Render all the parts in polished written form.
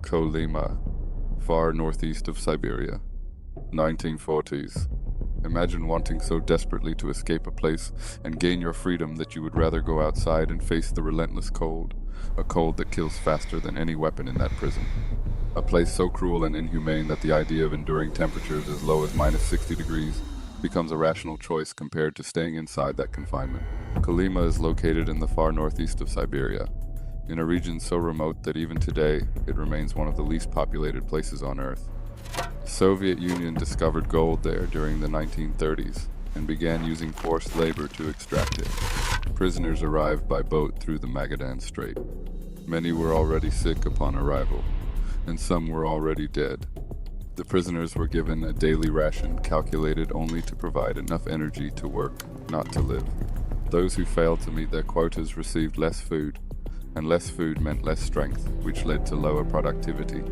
Kolyma, far northeast of Siberia. 1940s. Imagine wanting so desperately to escape a place and gain your freedom that you would rather go outside and face the relentless cold, a cold that kills faster than any weapon in that prison. A place so cruel and inhumane that the idea of enduring temperatures as low as minus 60 degrees becomes a rational choice compared to staying inside that confinement. Kolyma is located in the far northeast of Siberia, in a region so remote that even today it remains one of the least populated places on Earth. The Soviet Union discovered gold there during the 1930s and began using forced labor to extract it. Prisoners arrived by boat through the Magadan Strait. Many were already sick upon arrival, and some were already dead. The prisoners were given a daily ration calculated only to provide enough energy to work, not to live. Those who failed to meet their quotas received less food, and less food meant less strength, which led to lower productivity.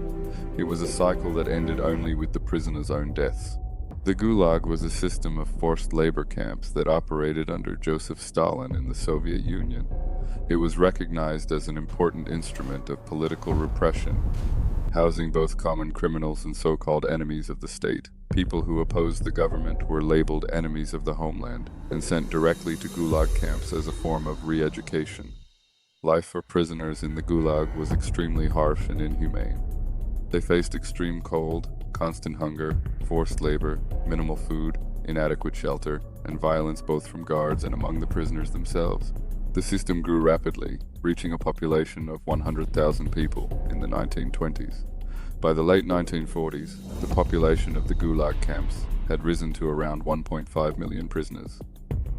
It was a cycle that ended only with the prisoners' own deaths. The Gulag was a system of forced labor camps that operated under Joseph Stalin in the Soviet Union. It was recognized as an important instrument of political repression, housing both common criminals and so-called enemies of the state. People who opposed the government were labeled enemies of the homeland and sent directly to Gulag camps as a form of re-education. Life for prisoners in the Gulag was extremely harsh and inhumane. They faced extreme cold, constant hunger, forced labor, minimal food, inadequate shelter, and violence both from guards and among the prisoners themselves. The system grew rapidly, reaching a population of 100,000 people in the 1920s. By the late 1940s, the population of the Gulag camps had risen to around 1.5 million prisoners.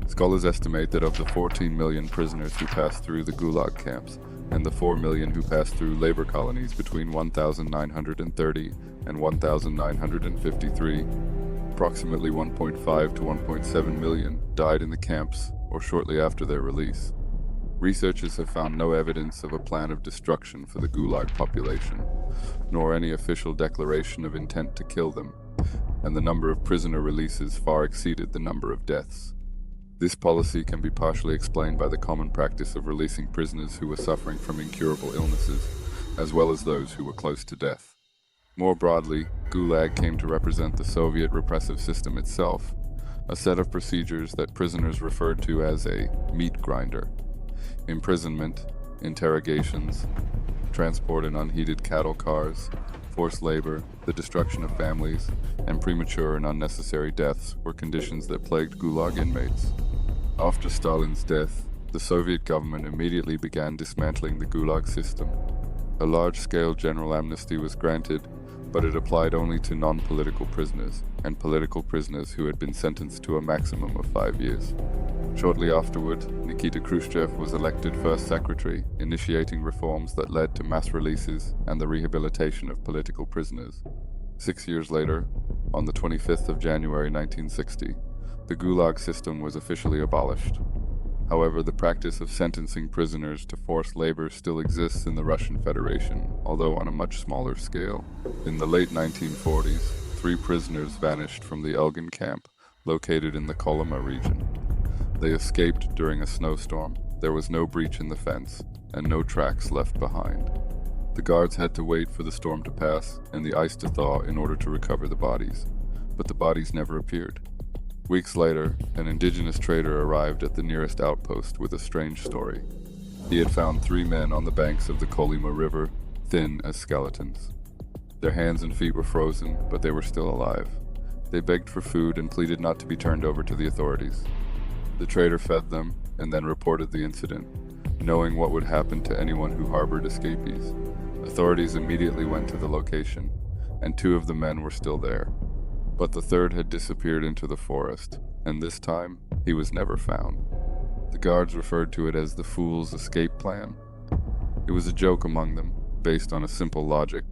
Scholars estimate that of the 14 million prisoners who passed through the Gulag camps and the 4 million who passed through labor colonies between 1930 and 1953, approximately 1.5 to 1.7 million died in the camps or shortly after their release. Researchers have found no evidence of a plan of destruction for the Gulag population, nor any official declaration of intent to kill them, and the number of prisoner releases far exceeded the number of deaths. This policy can be partially explained by the common practice of releasing prisoners who were suffering from incurable illnesses, as well as those who were close to death. More broadly, Gulag came to represent the Soviet repressive system itself, a set of procedures that prisoners referred to as a meat grinder. Imprisonment, interrogations, transport in unheated cattle cars, forced labor, the destruction of families, and premature and unnecessary deaths were conditions that plagued Gulag inmates. After Stalin's death, the Soviet government immediately began dismantling the Gulag system. A large-scale general amnesty was granted, but it applied only to non-political prisoners and political prisoners who had been sentenced to a maximum of 5 years. Shortly afterward, Nikita Khrushchev was elected first secretary, initiating reforms that led to mass releases and the rehabilitation of political prisoners. 6 years later, on the 25th of January 1960, the Gulag system was officially abolished. However, the practice of sentencing prisoners to forced labor still exists in the Russian Federation, although on a much smaller scale. In the late 1940s, 3 prisoners vanished from the Elgin camp, located in the Kolyma region. They escaped during a snowstorm. There was no breach in the fence, and no tracks left behind. The guards had to wait for the storm to pass and the ice to thaw in order to recover the bodies, but the bodies never appeared. Weeks later, an indigenous trader arrived at the nearest outpost with a strange story. He had found 3 men on the banks of the Kolyma River, thin as skeletons. Their hands and feet were frozen, but they were still alive. They begged for food and pleaded not to be turned over to the authorities. The trader fed them and then reported the incident, knowing what would happen to anyone who harbored escapees. Authorities immediately went to the location, and 2 of the men were still there. But the third had disappeared into the forest, and this time, he was never found. The guards referred to it as the fool's escape plan. It was a joke among them, based on a simple logic: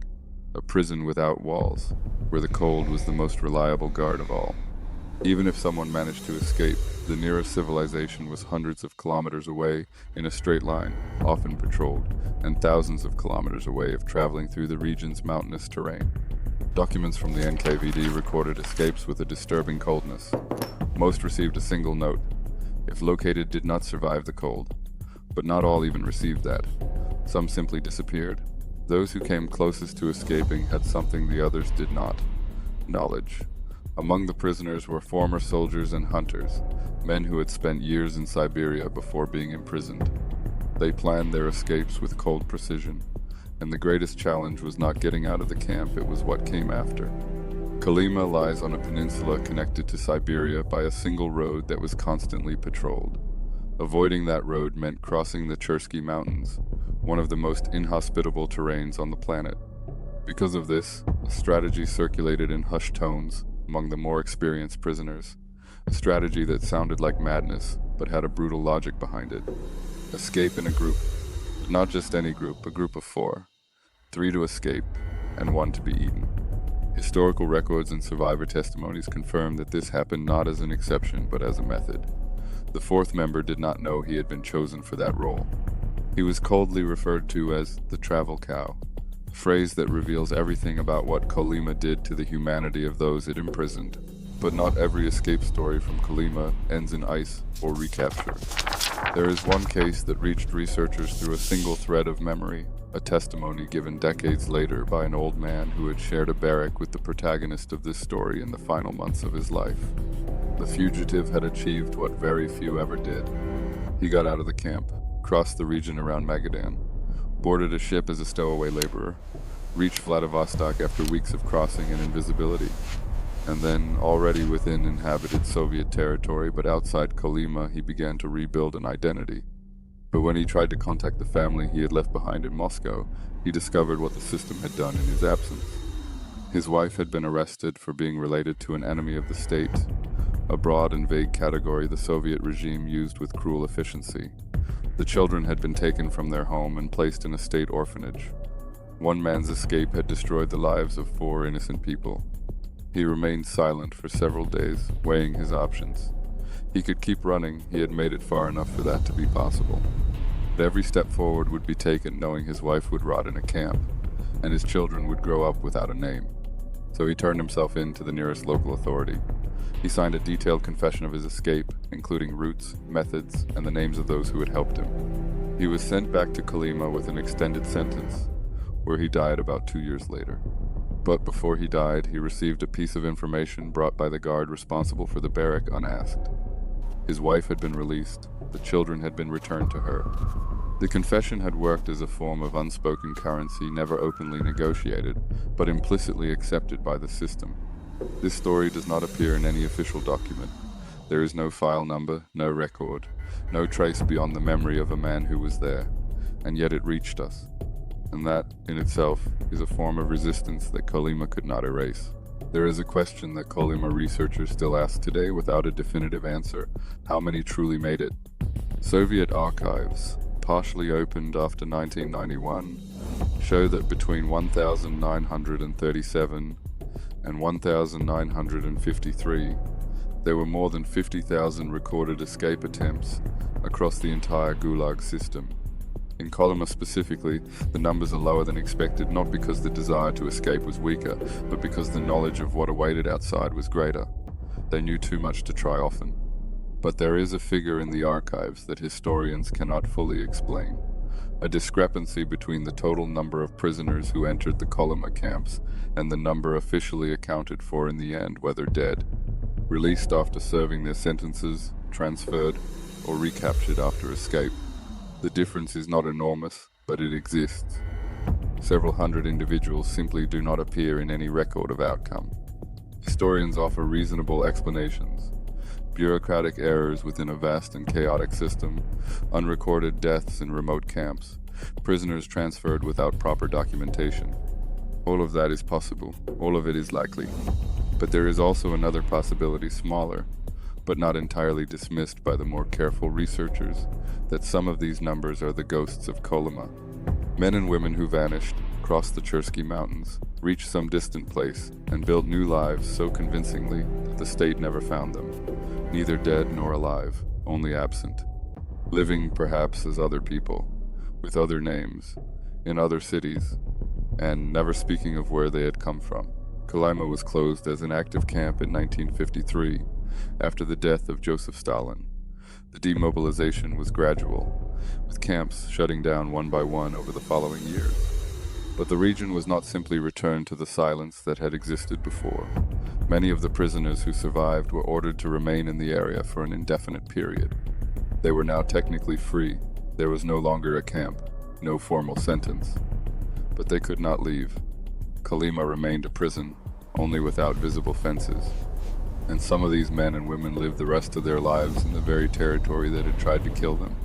a prison without walls, where the cold was the most reliable guard of all. Even if someone managed to escape, the nearest civilization was hundreds of kilometers away in a straight line, often patrolled, and thousands of kilometers away if traveling through the region's mountainous terrain. Documents from the NKVD recorded escapes with a disturbing coldness. Most received a single note: if located, did not survive the cold. But not all even received that. Some simply disappeared. Those who came closest to escaping had something the others did not: knowledge. Among the prisoners were former soldiers and hunters, men who had spent years in Siberia before being imprisoned. They planned their escapes with cold precision, and the greatest challenge was not getting out of the camp, it was what came after. Kolyma lies on a peninsula connected to Siberia by a single road that was constantly patrolled. Avoiding that road meant crossing the Chersky Mountains, one of the most inhospitable terrains on the planet. Because of this, a strategy circulated in hushed tones among the more experienced prisoners, a strategy that sounded like madness but had a brutal logic behind it. Escape in a group, but not just any group, a group of 4. 3 to escape, and 1 to be eaten. Historical records and survivor testimonies confirm that this happened not as an exception but as a method. The 4th member did not know he had been chosen for that role. He was coldly referred to as the travel cow, a phrase that reveals everything about what Kolyma did to the humanity of those it imprisoned. But not every escape story from Kolyma ends in ice or recapture. There is one case that reached researchers through a single thread of memory, a testimony given decades later by an old man who had shared a barrack with the protagonist of this story in the final months of his life. The fugitive had achieved what very few ever did. He got out of the camp, crossed the region around Magadan, boarded a ship as a stowaway laborer, reached Vladivostok after weeks of crossing and invisibility, and then, already within inhabited Soviet territory but outside Kolyma, he began to rebuild an identity. But when he tried to contact the family he had left behind in Moscow, he discovered what the system had done in his absence. His wife had been arrested for being related to an enemy of the state, a broad and vague category the Soviet regime used with cruel efficiency. The children had been taken from their home and placed in a state orphanage. One man's escape had destroyed the lives of 4 innocent people. He remained silent for several days, weighing his options. He could keep running, he had made it far enough for that to be possible. But every step forward would be taken knowing his wife would rot in a camp, and his children would grow up without a name. So he turned himself in to the nearest local authority. He signed a detailed confession of his escape, including routes, methods, and the names of those who had helped him. He was sent back to Kolyma with an extended sentence, where he died about 2 years later. But before he died, he received a piece of information brought by the guard responsible for the barrack unasked. His wife had been released, the children had been returned to her. The confession had worked as a form of unspoken currency never openly negotiated, but implicitly accepted by the system. This story does not appear in any official document. There is no file number, no record, no trace beyond the memory of a man who was there, and yet it reached us. And that, in itself, is a form of resistance that Kolyma could not erase. There is a question that Kolyma researchers still ask today without a definitive answer: how many truly made it? Soviet archives, partially opened after 1991, show that between 1937 and 1953, there were more than 50,000 recorded escape attempts across the entire Gulag system. In Kolyma specifically, the numbers are lower than expected, not because the desire to escape was weaker, but because the knowledge of what awaited outside was greater. They knew too much to try often. But there is a figure in the archives that historians cannot fully explain: a discrepancy between the total number of prisoners who entered the Kolyma camps and the number officially accounted for in the end, whether dead, released after serving their sentences, transferred, or recaptured after escape. The difference is not enormous, but it exists. Several hundred individuals simply do not appear in any record of outcome. Historians offer reasonable explanations: bureaucratic errors within a vast and chaotic system, unrecorded deaths in remote camps, prisoners transferred without proper documentation. All of that is possible, all of it is likely. But there is also another possibility, smaller, but not entirely dismissed by the more careful researchers, that some of these numbers are the ghosts of Kolyma. Men and women who vanished, crossed the Chersky Mountains, reached some distant place, and built new lives so convincingly that the state never found them, neither dead nor alive, only absent. Living perhaps as other people, with other names, in other cities, and never speaking of where they had come from. Kolyma was closed as an active camp in 1953, after the death of Joseph Stalin. The demobilization was gradual, with camps shutting down one by one over the following years. But the region was not simply returned to the silence that had existed before. Many of the prisoners who survived were ordered to remain in the area for an indefinite period. They were now technically free. There was no longer a camp, no formal sentence. But they could not leave. Kolyma remained a prison, only without visible fences. And some of these men and women lived the rest of their lives in the very territory that had tried to kill them.